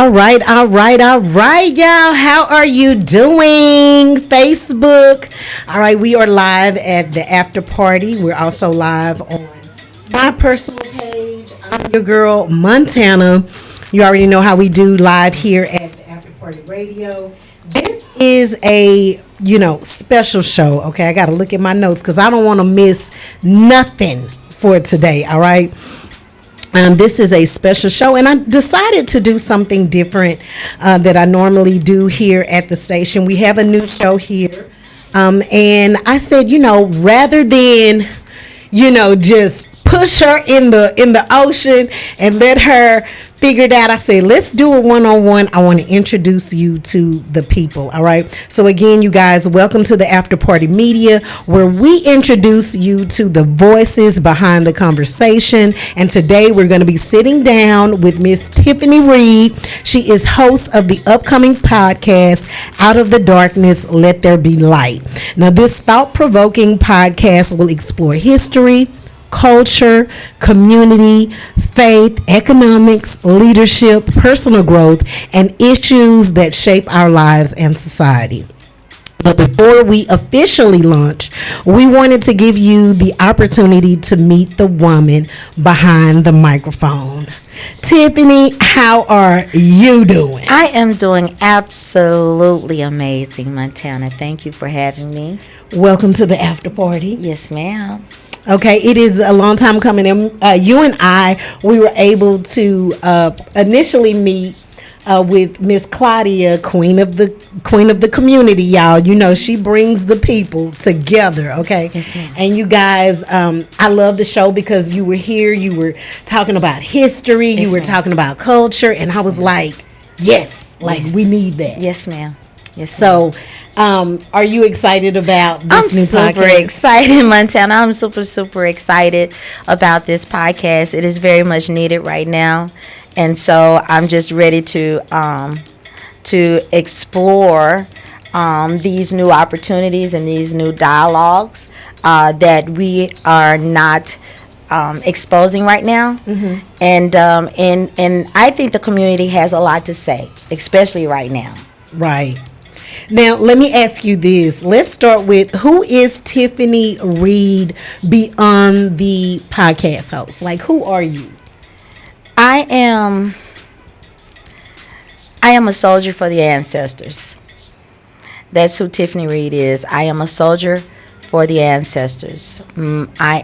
All right, y'all. How are you doing? Facebook. All right, we are live at the after party. We're also live on my personal page. I'm your girl, Montanna. You already know how we do live here at the After Party Radio. This is a, special show. Okay, I got to look at my notes because I don't want to miss nothing for today. All right. This is a special show, and I decided to do something different that I normally do here at the station. We have a new show here, and I said, rather than, just push her in the ocean and let her figure it out, I said, let's do a one-on-one. I want to introduce you to the people. All right. So again, you guys, welcome to the After Party Media, where we introduce you to the voices behind the conversation. And today we're going to be sitting down with Miss Tiffany Reed. She is host of the upcoming podcast, Out of the Darkness, Let There Be Light. Now, this thought-provoking podcast will explore history, culture, community, faith, economics, leadership, personal growth, and issues that shape our lives and society. But before we officially launch, we wanted to give you the opportunity to meet the woman behind the microphone. Tiffany, how are you doing? I am doing absolutely amazing, Montana. Thank you for having me. Welcome to the after party. Yes, ma'am. Okay, it is a long time coming, and you and we were able to initially meet with Miss Claudia, queen of the community, y'all. She brings the people together. Okay, yes, ma'am. And you guys, I love the show because you were here. You were talking about history. Yes, you were ma'am. talking about culture, and I was like, yes, we need that. Yes, ma'am. Yes. So. Are you excited about this new podcast? I'm super excited, Montana. I'm super excited about this podcast. It is very much needed right now, and so I'm just ready to explore these new opportunities and these new dialogues that we are not exposing right now. Mm-hmm. And I think the community has a lot to say, especially right now. Right. Now, let me ask you this. Let's start with, who is Tiffany Reed beyond the podcast host? Like, who are you? I am a soldier for the ancestors. That's who Tiffany Reed is. I am a soldier for the ancestors. I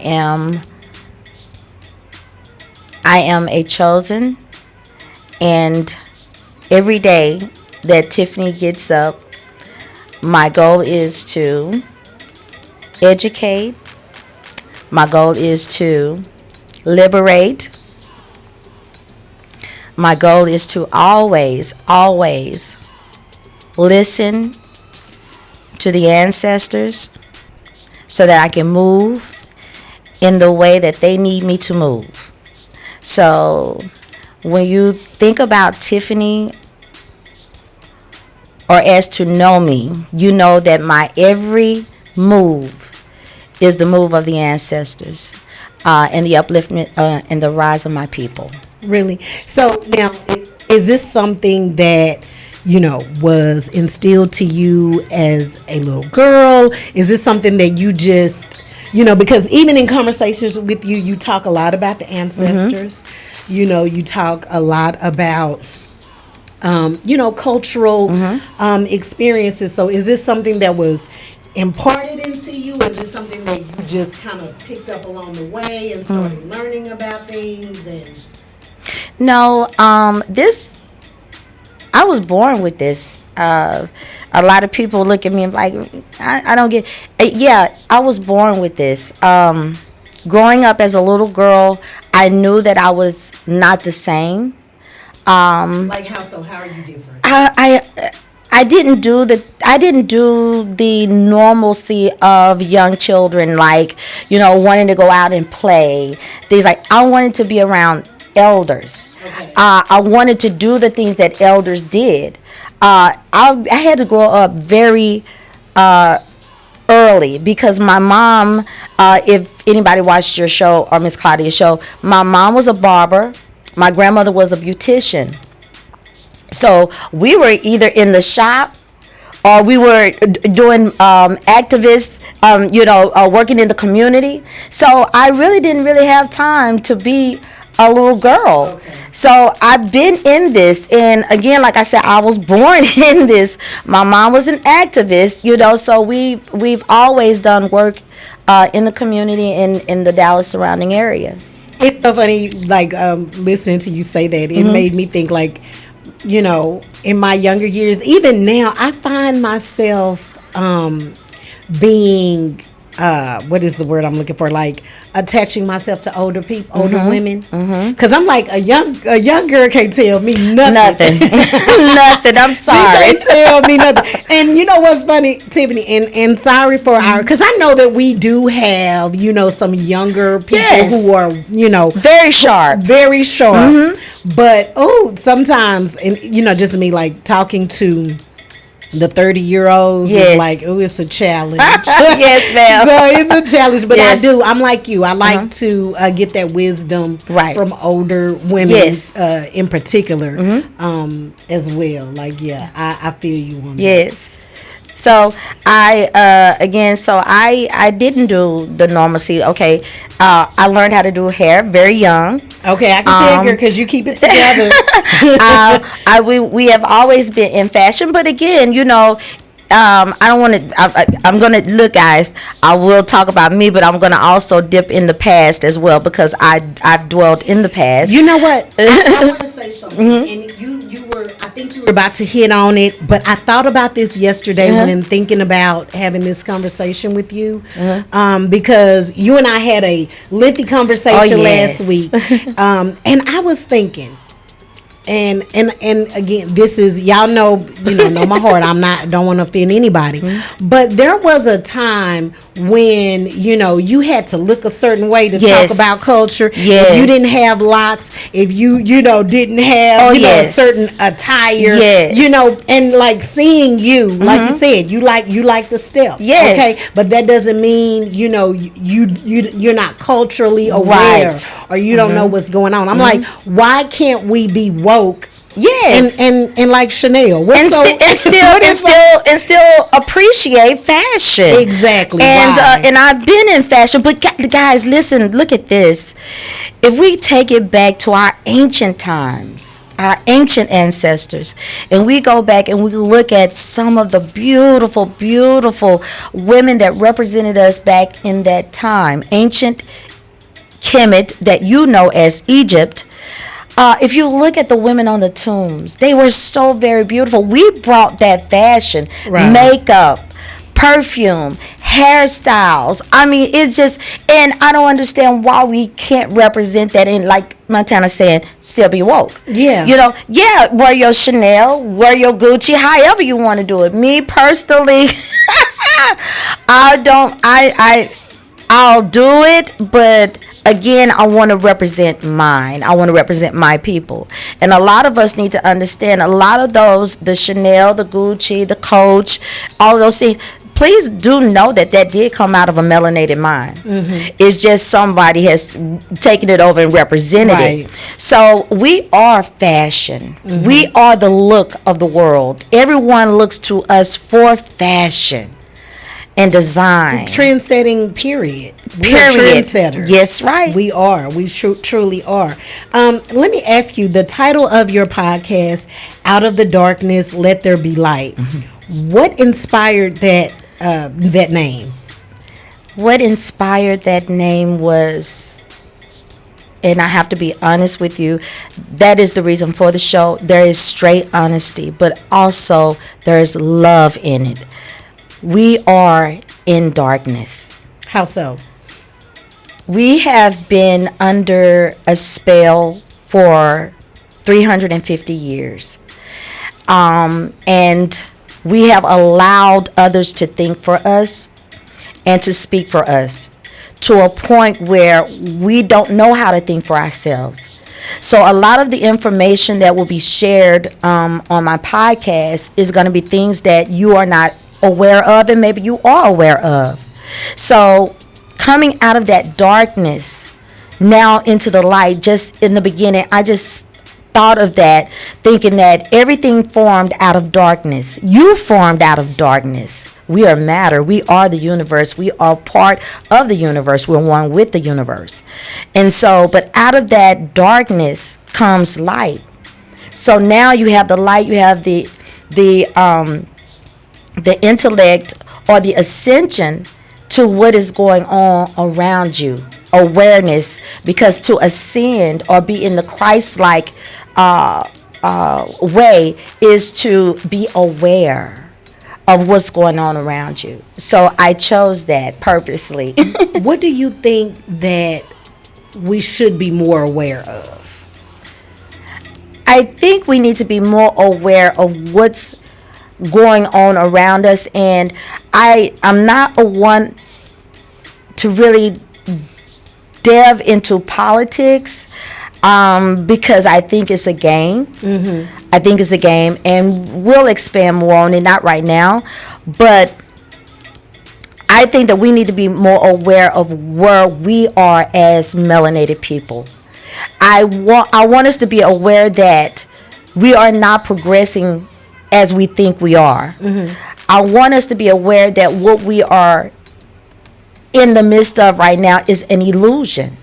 am a chosen, and every day that Tiffany gets up, my goal is to educate. My goal is to liberate. My goal is to always listen to the ancestors so that I can move in the way that they need me to move. So when you think about Tiffany, or as to know me, you know that my every move is the move of the ancestors and the upliftment and the rise of my people. Really? So now, is this something that, was instilled to you as a little girl? Is this something that you just, because even in conversations with you, you talk a lot about the ancestors. Mm-hmm. You talk a lot about cultural experiences. So is this something that was imparted into you? Is this something that you just kind of picked up along the way and started learning about things? And no, I was born with this. A lot of people look at me and like, I don't get. Yeah, I was born with this. Growing up as a little girl, I knew that I was not the same. Like how so? How are you different? I didn't do the normalcy of young children, like wanting to go out and play. Things like I wanted to be around elders. Okay. I wanted to do the things that elders did. I had to grow up very early because my mom, if anybody watched your show or Miss Claudia's show, my mom was a barber. My grandmother was a beautician. So we were either in the shop or we were doing activists, working in the community. So I really didn't really have time to be a little girl. Okay. So I've been in this, and again, like I said, I was born in this. My mom was an activist, so we've always done work in the community in the Dallas surrounding area. It's so funny, like listening to you say that. It made me think, like, in my younger years, even now, I find myself being what is the word I'm looking for? Like attaching myself to older people, older women. Because I'm like a young girl can't tell me nothing. Nothing. I'm sorry. She can't tell me nothing. And you know what's funny, Tiffany? And sorry for because I know that we do have some younger people who are very sharp, very sharp. But sometimes, and just me like talking to the 30-year-olds is like, it's a challenge. Yes, ma'am. So it's a challenge, but I'm like you. I like to get that wisdom from older women, in particular, as well. Like, I feel you on that. Yes. So I didn't do the normalcy. Okay, I learned how to do hair very young. Okay, I can tell you because you keep it together. We have always been in fashion, but again, I don't want to. I'm gonna look, guys. I will talk about me, but I'm gonna also dip in the past as well because I've dwelled in the past. You know what? I want to say something, and you were. I think you were about to hit on it, but I thought about this yesterday when thinking about having this conversation with you, because you and I had a lengthy conversation last week, and I was thinking. And again, this is y'all know my heart. Don't want to offend anybody, but there was a time when you had to look a certain way to talk about culture. If you didn't have locks, if you didn't have a certain attire, and like seeing you, like you said, you like the step, okay, but that doesn't mean you're not culturally aware or you don't know what's going on. I'm like, why can't we be woke? Yes, and like Chanel, and still appreciate fashion. Exactly, and I've been in fashion, but guys, listen, look at this. If we take it back to our ancient times, our ancient ancestors, and we go back and we look at some of the beautiful, beautiful women that represented us back in that time, ancient Kemet, that as Egypt. If you look at the women on the tombs, they were so very beautiful. We brought that fashion, makeup, perfume, hairstyles. I mean, it's just, and I don't understand why we can't represent that in, like Montanna saying, still be woke. Yeah. Wear your Chanel, wear your Gucci, however you want to do it. Me personally, I'll do it, but again, I want to represent mine. I want to represent my people. And a lot of us need to understand, a lot of those, the Chanel, the Gucci, the Coach, all of those things, please do know that did come out of a melanated mind. It's just somebody has taken it over and represented it. So we are fashion. We are the look of the world. Everyone looks to us for fashion and design. Trend-setting, period. We are trendsetters. Yes, right. We are. We truly are. Let me ask you, the title of your podcast, Out of the Darkness, Let There Be Light. What inspired that name? What inspired that name was, and I have to be honest with you, that is the reason for the show. There is straight honesty, but also there is love in it. We are in darkness. How so? We have been under a spell for 350 years. And we have allowed others to think for us and to speak for us to a point where we don't know how to think for ourselves. So a lot of the information that will be shared on my podcast is going to be things that you are not aware of, and maybe you are aware of. So coming out of that darkness now into the light, just in the beginning, I just thought of that, thinking that everything formed out of darkness. You formed out of darkness. We are matter. We are the universe. We are part of the universe. We're one with the universe. And so, but out of that darkness comes light. So now you have the light, you have the intellect or the ascension to what is going on around you. Awareness, because to ascend or be in the Christ-like way is to be aware of what's going on around you. So I chose that purposely. What do you think that we should be more aware of? I think we need to be more aware of what's going on around us, and I'm not a one to really delve into politics because I think it's a game. Mm-hmm. I think it's a game, and we'll expand more on it, not right now, but I think that we need to be more aware of where we are as melanated people. I want us to be aware that we are not progressing as we think we are. Mm-hmm. I want us to be aware that what we are in the midst of right now is an illusion.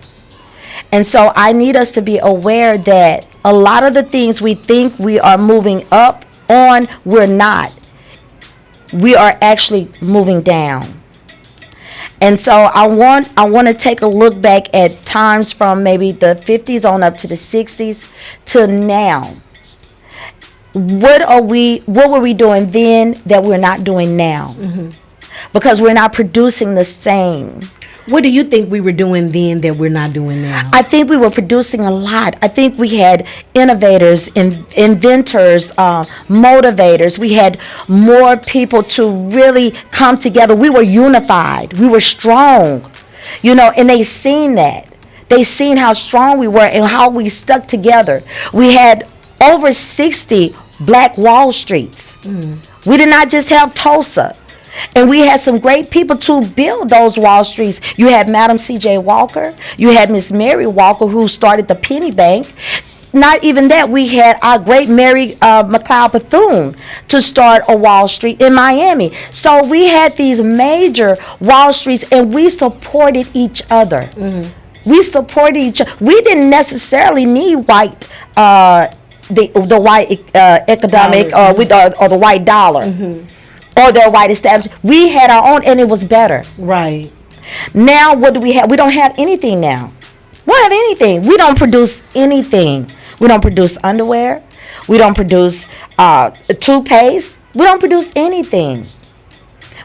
And so I need us to be aware that a lot of the things we think we are moving up on, we're not. We are actually moving down. And so I want to take a look back at times from maybe the 50s on up to the 60s to now. What were we doing then that we're not doing now? Mm-hmm. Because we're not producing the same. What do you think we were doing then that we're not doing now? I think we were producing a lot. I think we had innovators, inventors, motivators. We had more people to really come together. We were unified. We were strong, and they seen that. They seen how strong we were and how we stuck together. We had over 60 Black Wall Streets. We did not just have Tulsa. And we had some great people to build those Wall Streets. You had Madam C.J. Walker. You had Miss Mary Walker, who started the Penny Bank. Not even that, we had our great Mary McLeod Bethune to start a Wall Street in Miami. So we had these major Wall Streets, and we supported each other. Mm-hmm. We supported each other. We didn't necessarily need white, the white economic or the white dollar. Mm-hmm. Or their white establishment. We had our own, and it was better. Right. Now, what do we have? We don't have anything now. We don't have anything. We don't produce anything. We don't produce underwear. We don't produce toothpaste. We don't produce anything.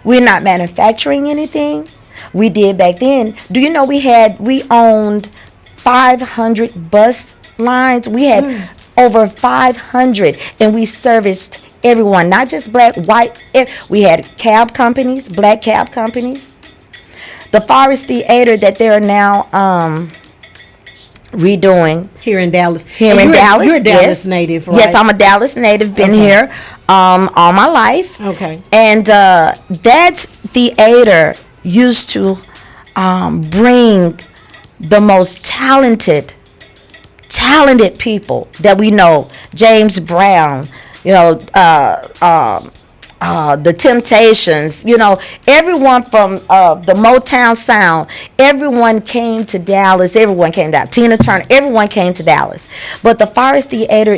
We're not manufacturing anything. We did back then. Do you know we owned 500 bus lines? We had over 500, and we serviced everyone, not just black, white. We had cab companies, black cab companies. The Forest Theater that they're now redoing here in Dallas. You're a Dallas yes. Native, right? Yes, I'm a Dallas native. Been here all my life. Okay. And that theater used to bring the most talented people that we know. James Brown. The Temptations, everyone from the Motown sound, everyone came to Dallas. Tina Turner, everyone came to Dallas. But the Forest Theater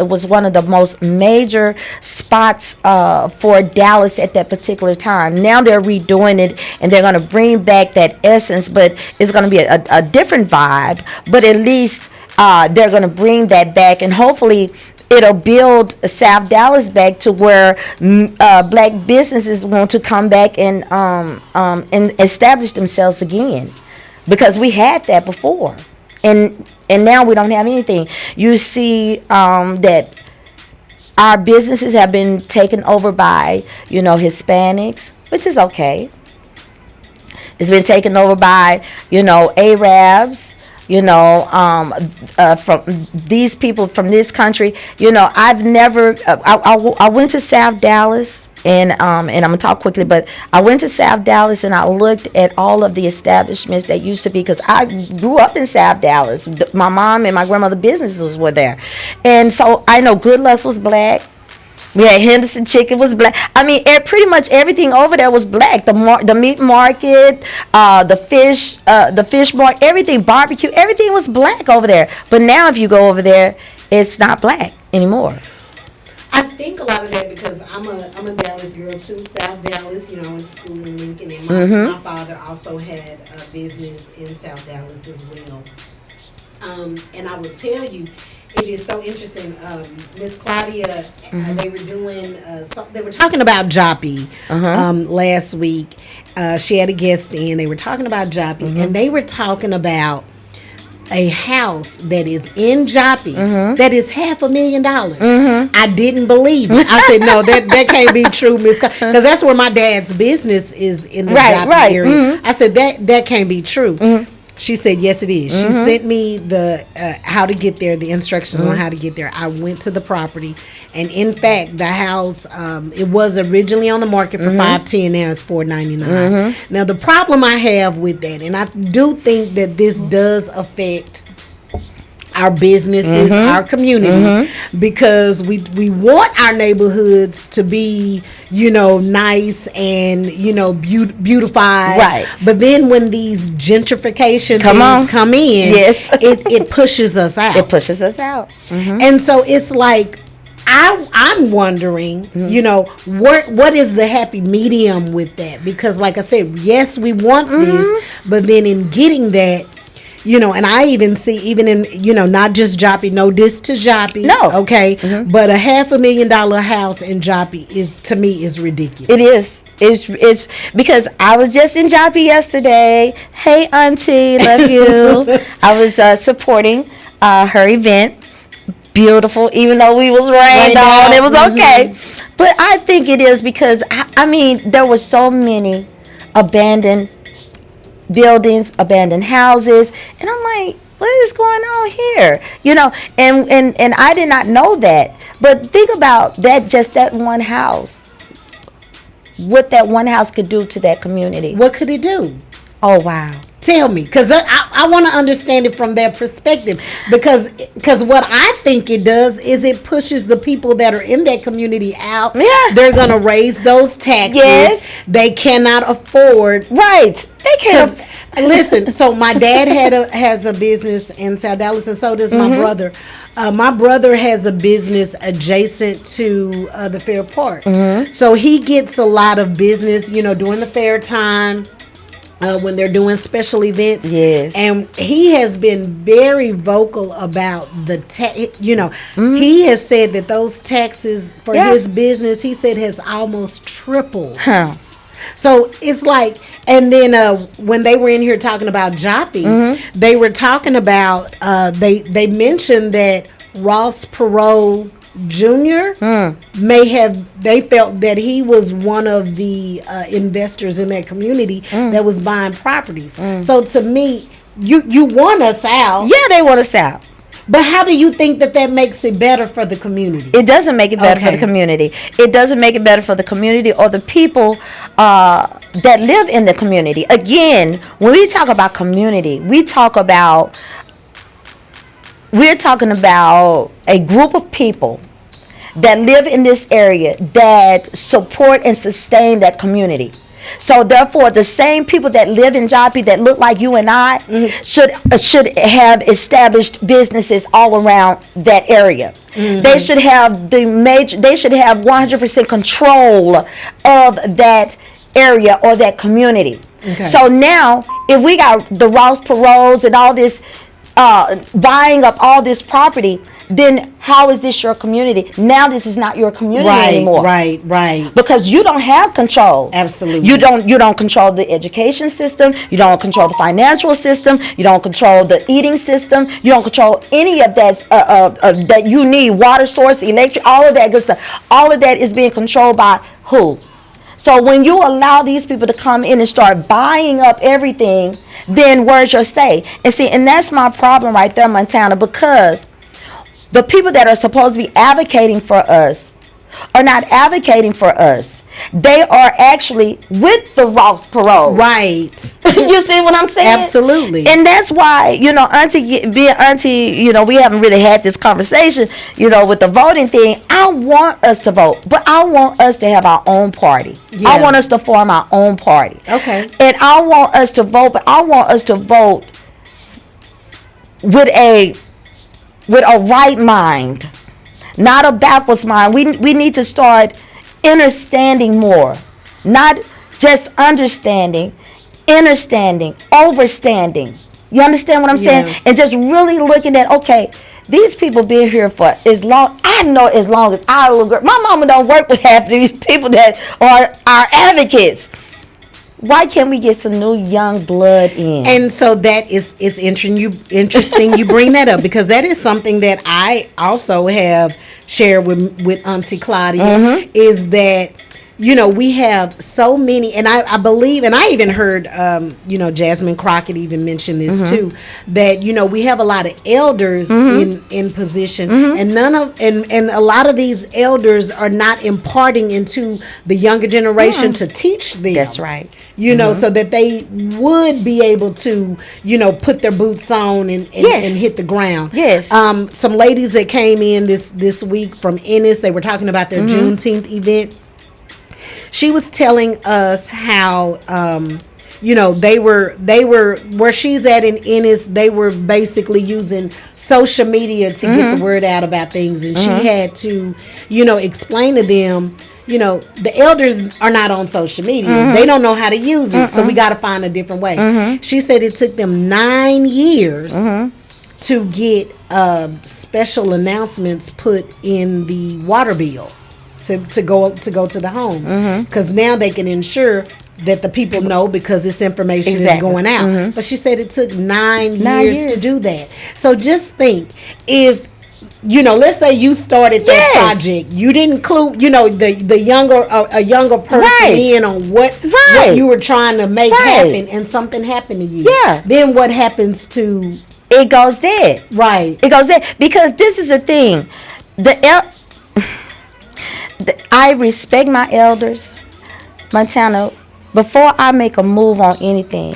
was one of the most major spots for Dallas at that particular time. Now they're redoing it, and they're going to bring back that essence, but it's going to be a different vibe. But at least they're going to bring that back, and hopefully it'll build South Dallas back to where black businesses want to come back and establish themselves again, because we had that before, and now we don't have anything. You see that our businesses have been taken over by Hispanics, which is okay. It's been taken over by Arabs. From these people from this country. I've never. I went to South Dallas and I'm gonna talk quickly, but I went to South Dallas and I looked at all of the establishments that used to be, because I grew up in South Dallas. My mom and my grandmother businesses were there, and so I know Good Luck's was black. We had Henderson Chicken was black. I mean, pretty much everything over there was black. The meat market, the fish market, everything, barbecue, everything was black over there. But now if you go over there, it's not black anymore. I think a lot of that because I'm a Dallas girl too, South Dallas. I went to school in Lincoln, and my father also had a business in South Dallas as well. And I will tell you, it is so interesting. Miss Claudia, they were doing they were talking about Joppy last week. She had a guest in. They were talking about Joppy, and they were talking about a house that is in Joppy that is $500,000. I didn't believe it. I said, no, that can't be true, Miss, because that's where my dad's business is, in the Joppy area. I said that can't be true. She said, yes, it is. She sent me the how to get there, the instructions on how to get there. I went to the property, and in fact, the house, it was originally on the market for $510. Now it's $499. Now, the problem I have with that, and I do think that this does affect our businesses, our community, because we want our neighborhoods to be, nice and, beautified. Right. But then when these gentrification things come in, it pushes us out. It pushes us out. And so it's like, I'm wondering, what is the happy medium with that? Because like I said, yes, we want this, but then in getting that, and I even see, even in, not just Joppy, no diss to Joppy. No. Okay. But a $500,000 house in Joppy to me is ridiculous. It is. It's because I was just in Joppy yesterday. Hey, auntie, love you. I was supporting her event. Beautiful, even though we was rained on, it was okay. But I think it is because, I mean, there were so many abandoned buildings, abandoned houses, and I'm like, what is going on here? And I did not know that. But think about that, just that one house. What that one house could do to that community. What could it do? Oh, wow. Tell me, because I want to understand it from their perspective. Because what I think it does is it pushes the people that are in that community out. Yeah. They're going to raise those taxes. Yes. They cannot afford. Right. They can't. Listen, so my dad has a business in South Dallas, and so does my brother. My brother has a business adjacent to the Fair Park. So he gets a lot of business, during the fair time. When they're doing special events. Yes. And he has been very vocal about the he has said that those taxes for his business, he said, has almost tripled. So it's like, and then when they were in here talking about Joppy, they were talking about, they mentioned that Ross Perot Jr. They felt that he was one of the investors in that community that was buying properties. So to me, you want us out. Yeah, they want us out. But how do you think that makes it better for the community? It doesn't make it better for the community. It doesn't make it better for the community or the people that live in the community. Again, when we talk about community, we're talking about a group of people that live in this area that support and sustain that community. So therefore, the same people that live in Joppy that look like you and I should have established businesses all around that area. They should have they should have 100% control of that area or that community. Okay. So now, if we got the Ross Perots and all this buying up all this property, then how is this your community? Now this is not your community anymore. Right. Because you don't have control. Absolutely. You don't control the education system. You don't control the financial system. You don't control the eating system. You don't control any of that that you need. Water source, electric, all of that good stuff. All of that is being controlled by who? So when you allow these people to come in and start buying up everything, then where's your say? And see, and that's my problem right there, Montanna, because the people that are supposed to be advocating for us are not advocating for us. they are actually with the Ross parole. Right. You see what I'm saying? Absolutely. And that's why, auntie, being auntie, we haven't really had this conversation, with the voting thing. I want us to vote, but I want us to have our own party. Yeah. I want us to form our own party. Okay. And I want us to vote, but I want us to vote with a right mind, not a backwards mind. We need to start understanding more, not just understanding, overstanding. You understand what I'm saying? And just really looking at, okay, these people been here for as long as I little girl. My mama don't work with half of these people that are our advocates. Why can't we get some new young blood in? And so that is interesting you bring that up, because that is something that I also have shared with Auntie Claudia, is that we have so many, and I believe, and I even heard Jasmine Crockett even mention this too, that we have a lot of elders in position, and and a lot of these elders are not imparting into the younger generation to teach them. That's right. So that they would be able to, put their boots on and hit the ground. Yes. Some ladies that came in this week from Ennis, they were talking about their Juneteenth event. She was telling us how, they were where she's at in Ennis. They were basically using social media to get the word out about things, and she had to, explain to them. The elders are not on social media. They don't know how to use it. So we got to find a different way. She said it took them 9 years to get special announcements put in the water bill to go to the homes. Because now they can ensure that the people know, because this information is going out. But she said it took 9 years to do that. So just think, if let's say you started that project, you didn't include, the younger, a younger person in on what you were trying to make happen, and something happened to you. Yeah. Then what happens to it? Goes dead. Right. It goes dead, because this is the thing. I respect my elders, Montanna. Before I make a move on anything,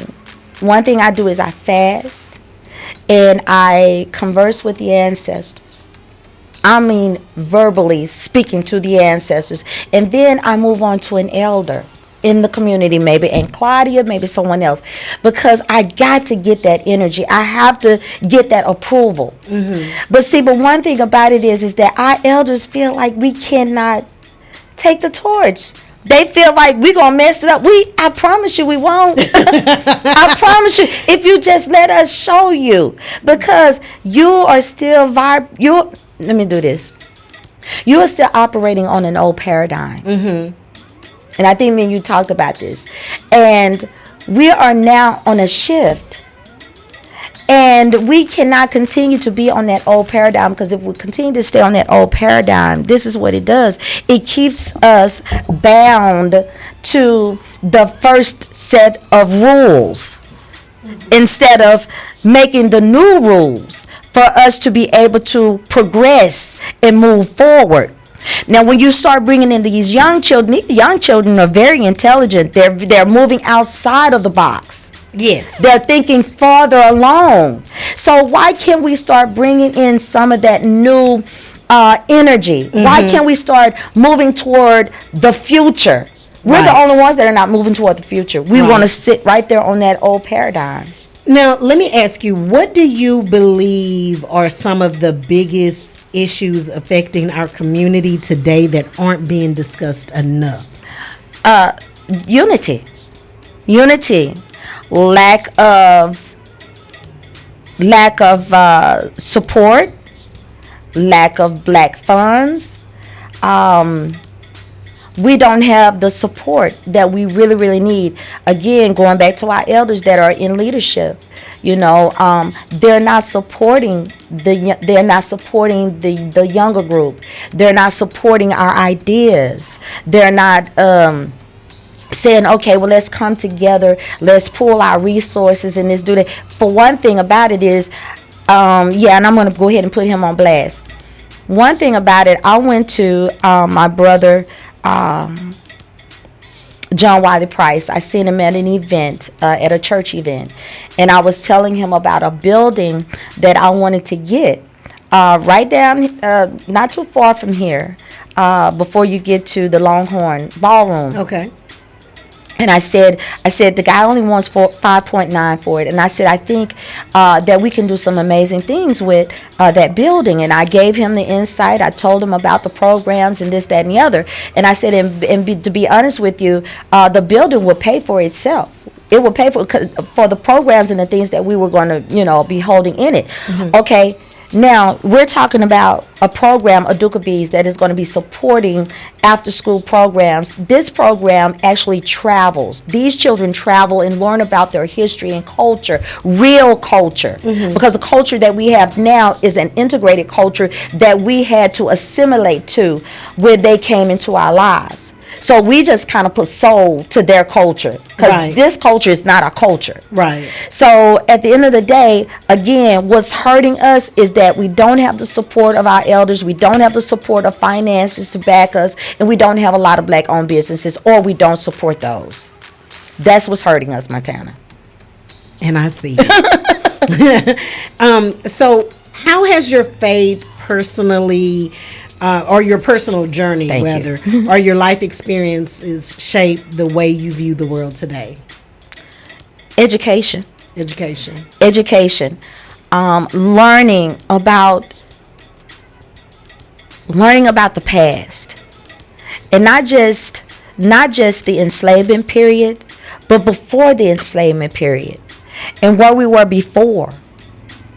one thing I do is I fast and I converse with the ancestors. I mean, verbally speaking to the ancestors. And then I move on to an elder in the community, maybe, and Claudia, maybe someone else. Because I got to get that energy. I have to get that approval. But one thing about it is that our elders feel like we cannot take the torch. They feel like we're going to mess it up. I promise you we won't. I promise you, if you just let us show you. Because you are still let me do this. You are still operating on an old paradigm. And I think me and you talked about this. And we are now on a shift. And we cannot continue to be on that old paradigm, because if we continue to stay on that old paradigm, this is what it does. It keeps us bound to the first set of rules instead of making the new rules for us to be able to progress and move forward. Now, when you start bringing in these young children are very intelligent. They're moving outside of the box. Yes. They're thinking farther along. So why can't we start bringing in some of that new energy? Why can't we start moving toward the future? We're the only ones that are not moving toward the future. We want to sit right there on that old paradigm. Now, let me ask you, what do you believe are some of the biggest issues affecting our community today that aren't being discussed enough? Unity. Lack of support, lack of black funds. We don't have the support that we really, really need. Again, going back to our elders that are in leadership, they're not supporting the younger group. They're not supporting our ideas. They're not saying, okay, well, let's come together, let's pool our resources and let's do that. For one thing about it is, and I'm going to go ahead and put him on blast. One thing about it, I went to my brother John Wiley Price. I seen him at an event, at a church event, and I was telling him about a building that I wanted to get right down, not too far from here, before you get to the Longhorn Ballroom. Okay. And I said the guy only wants 5.9 for it, and I said I think that we can do some amazing things with that building. And I gave him the insight. I told him about the programs and this, that, and the other. And I said, to be honest with you, the building will pay for itself. It will pay for the programs and the things that we were going to, be holding in it. Mm-hmm. Okay. Now, we're talking about a program, Aduka Bees, that is going to be supporting after-school programs. This program actually travels. These children travel and learn about their history and culture, real culture. Mm-hmm. Because the culture that we have now is an integrated culture that we had to assimilate to when they came into our lives. So we just kind of put soul to their culture, because this culture is not our culture. Right. So at the end of the day, again, what's hurting us is that we don't have the support of our elders. We don't have the support of finances to back us. And we don't have a lot of black-owned businesses, or we don't support those. That's what's hurting us, Montanna. And I see. So how has your faith personally, or your personal journey, or your life experiences shaped the way you view the world today? Education. Learning about the past, and not just the enslavement period, but before the enslavement period, and where we were before.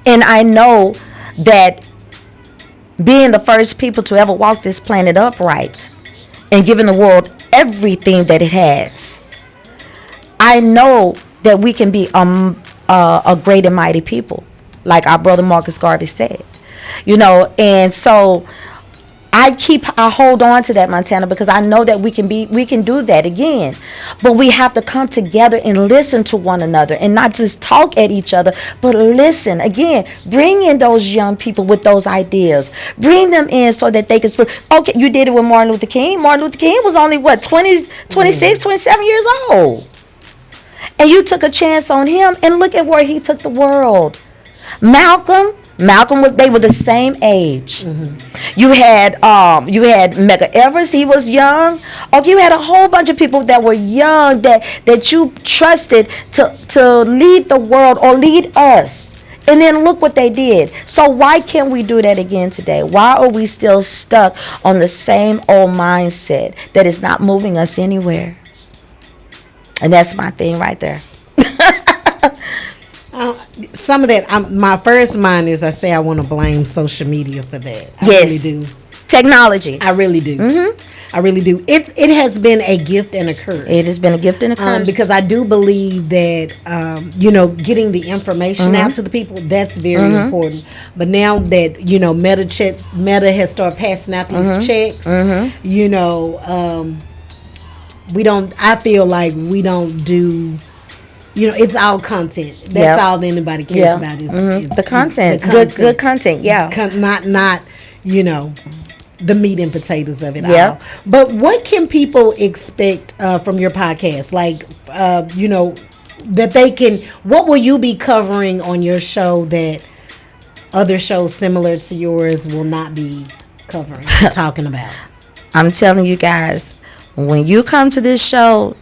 And I know that being the first people to ever walk this planet upright and giving the world everything that it has, I know that we can be a great and mighty people, like our brother Marcus Garvey said. And so I hold on to that, Montanna, because I know that we can do that again. But we have to come together and listen to one another, and not just talk at each other, but listen. Again, bring in those young people with those ideas. Bring them in so that they can speak. Okay, you did it with Martin Luther King. Martin Luther King was only, 26, 27 years old. And you took a chance on him, and look at where he took the world. Malcolm they were the same age. Mm-hmm. You had Medgar Evers, he was young. Okay, you had a whole bunch of people that were young that you trusted to lead the world or lead us. And then look what they did. So why can't we do that again today? Why are we still stuck on the same old mindset that is not moving us anywhere? And that's my thing right there. Some of that, my first mind is I want to blame social media for that. I really do. Technology. I really do. Mm-hmm. I really do. It has been a gift and a curse. It has been a gift and a curse. Because I do believe that, getting the information out to the people, that's very important. But now that, Meta has started passing out these checks, I feel like we don't do... it's all content. That's all that anybody cares about is the content. Good content. Yeah. Not the meat and potatoes of it all. But what can people expect from your podcast? Like, that they can. What will you be covering on your show that other shows similar to yours will not be covering, talking about? I'm telling you guys, when you come to this show,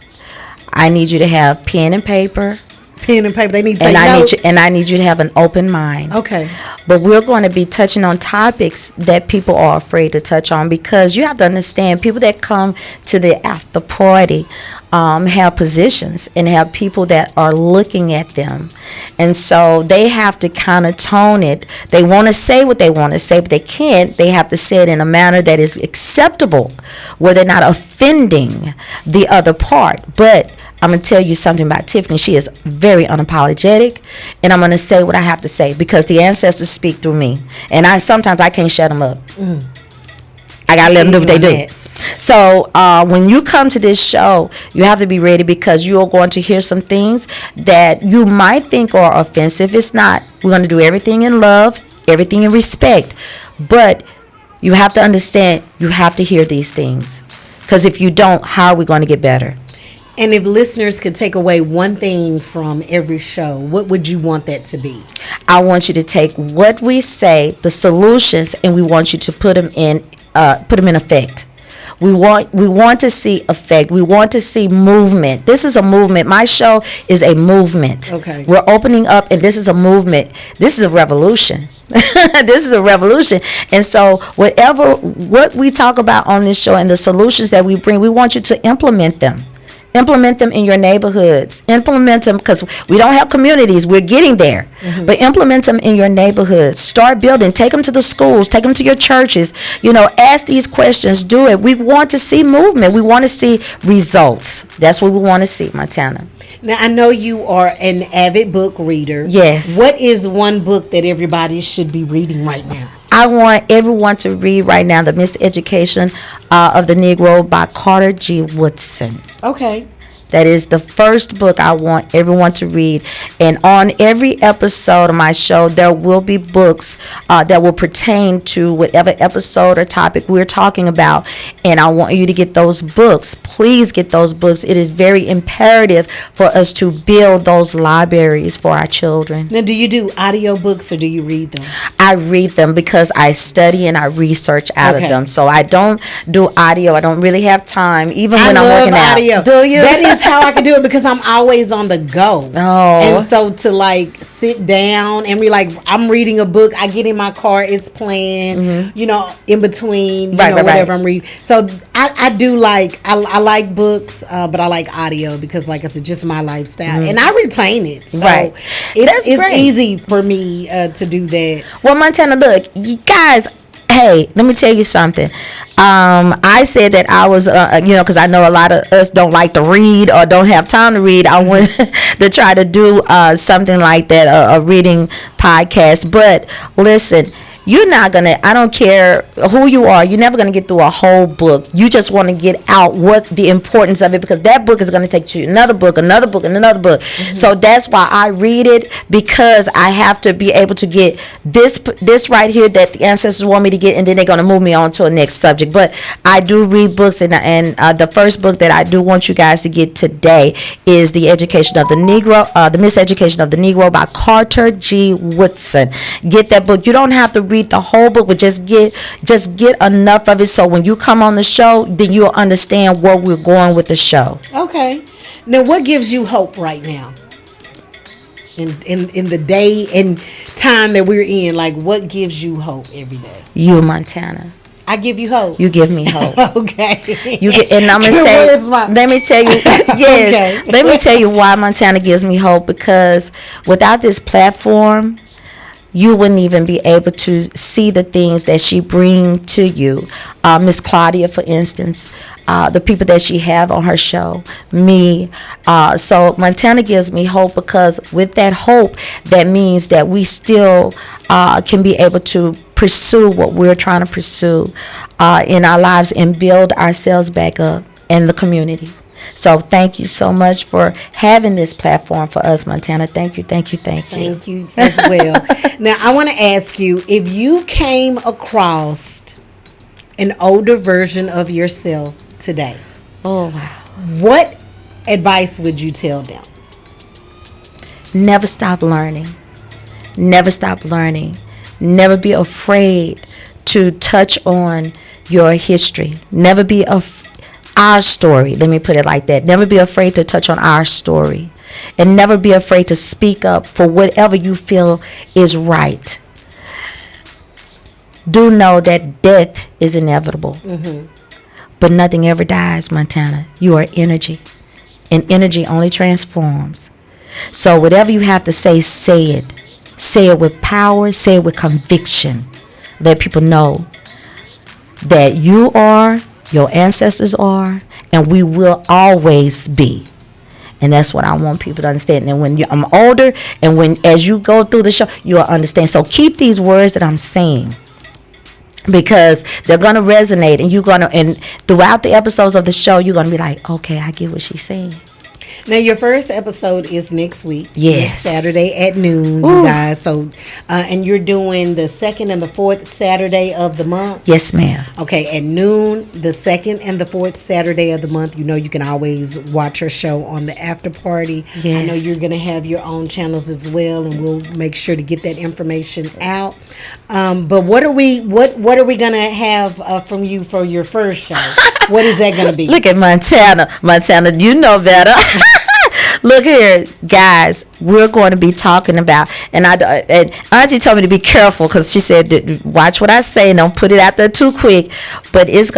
I need you to have pen and paper. They need to take notes. I need you to have an open mind. Okay. But we're going to be touching on topics that people are afraid to touch on, because you have to understand, people that come to the after party have positions and have people that are looking at them. And so they have to kind of tone it. They want to say what they want to say, but they can't. They have to say it in a manner that is acceptable, where they're not offending the other part. But I'm going to tell you something about Tiffany. She is very unapologetic, and I'm going to say what I have to say, because the ancestors speak through me, and sometimes I can't shut them up. I got to let them do what they do. So when you come to this show, you have to be ready, because you are going to hear some things that you might think are offensive. It's not. We're going to do everything in love, everything in respect, but you have to understand, you have to hear these things, because if you don't, how are we going to get better? And if listeners could take away one thing from every show, what would you want that to be? I want you to take what we say, the solutions, and we want you to put them in effect. We want to see effect. We want to see movement. This is a movement. My show is a movement. Okay. We're opening up, and this is a movement. This is a revolution. This is a revolution. And so what we talk about on this show and the solutions that we bring, we want you to implement them. Implement them in your neighborhoods. Implement them, because we don't have communities. We're getting there. Mm-hmm. But implement them in your neighborhoods. Start building. Take them to the schools. Take them to your churches. Ask these questions. Do it. We want to see movement. We want to see results. That's what we want to see, Montanna. Now, I know you are an avid book reader. Yes. What is one book that everybody should be reading right now? I want everyone to read right now The Miseducation of the Negro by Carter G. Woodson. Okay. That is the first book I want everyone to read. And on every episode of my show, there will be books that will pertain to whatever episode or topic we're talking about. And I want you to get those books. Please get those books. It is very imperative for us to build those libraries for our children. Now, do you do audio books or do you read them? I read them because I study and I research out of them. So I don't do audio. I don't really have time, even when I'm working audio. out. Do you? That is how I can do it, because I'm always on the go. Oh. And so to sit down and be I'm reading a book, I get in my car, it's playing, in between, whatever I'm reading. So I do I like books, but I like audio because, like I said, just my lifestyle. And I retain it. So it's easy for me to do that. Well, Montanna, look, you guys, hey, let me tell you something. I said that I was, because I know a lot of us don't like to read or don't have time to read. I want to try to do something like that, a reading podcast. But listen, you're not going to, I don't care who you are, you're never going to get through a whole book. You just want to get out what the importance of it, because that book is going to take you to another book, and another book. Mm-hmm. So that's why I read it, because I have to be able to get this right here that the ancestors want me to get, and then they're going to move me on to a next subject. But I do read books, and the first book that I do want you guys to get today is The Education of the Negro, The Miseducation of the Negro by Carter G. Woodson. Get that book. You don't have to read the whole book, but just get enough of it, so when you come on the show, then you'll understand where we're going with the show. Okay. Now, what gives you hope right now in the day and time that we're in? What gives you hope every day? You, Montanna. I give you hope. You give me hope. Okay. And I'm gonna say, let me tell you, yes. Okay. Let me tell you why Montanna gives me hope, because without this platform, you wouldn't even be able to see the things that she bring to you. Miss Claudia, for instance, the people that she have on her show, me. So Montanna gives me hope, because with that hope, that means that we still can be able to pursue what we're trying to pursue in our lives and build ourselves back up in the community. So thank you so much for having this platform for us, Montanna. Thank you. Thank you as well. Now, I want to ask you, if you came across an older version of yourself today, oh wow, what advice would you tell them? Never stop learning. Never stop learning. Never be afraid to touch on your history. Never be our story. Let me put it like that. Never be afraid to touch on our story. And never be afraid to speak up for whatever you feel is right. Do know that death is inevitable. Mm-hmm. But nothing ever dies, Montanna. You are energy. And energy only transforms. So whatever you have to say, say it. Say it with power. Say it with conviction. Let people know that you are, your ancestors are, and we will always be. And that's what I want people to understand. And when I'm older, and as you go through the show, you'll understand. So keep these words that I'm saying, because they're going to resonate, and and throughout the episodes of the show, you're going to be like, okay, I get what she's saying. Now, your first episode is next week. Yes. Saturday at noon, you guys. So, and you're doing the second and the fourth Saturday of the month? Yes, ma'am. Okay, at noon, the second and the fourth Saturday of the month. You know, you can always watch her show on the After Party. Yes. I know you're going to have your own channels as well, and we'll make sure to get that information out. But what are we going to have from you for your first show? What is that going to be? Look at Montana. Montana, you know better. Look here, guys. We're going to be talking about, and Auntie told me to be careful because she said, "Watch what I say and don't put it out there too quick." But it's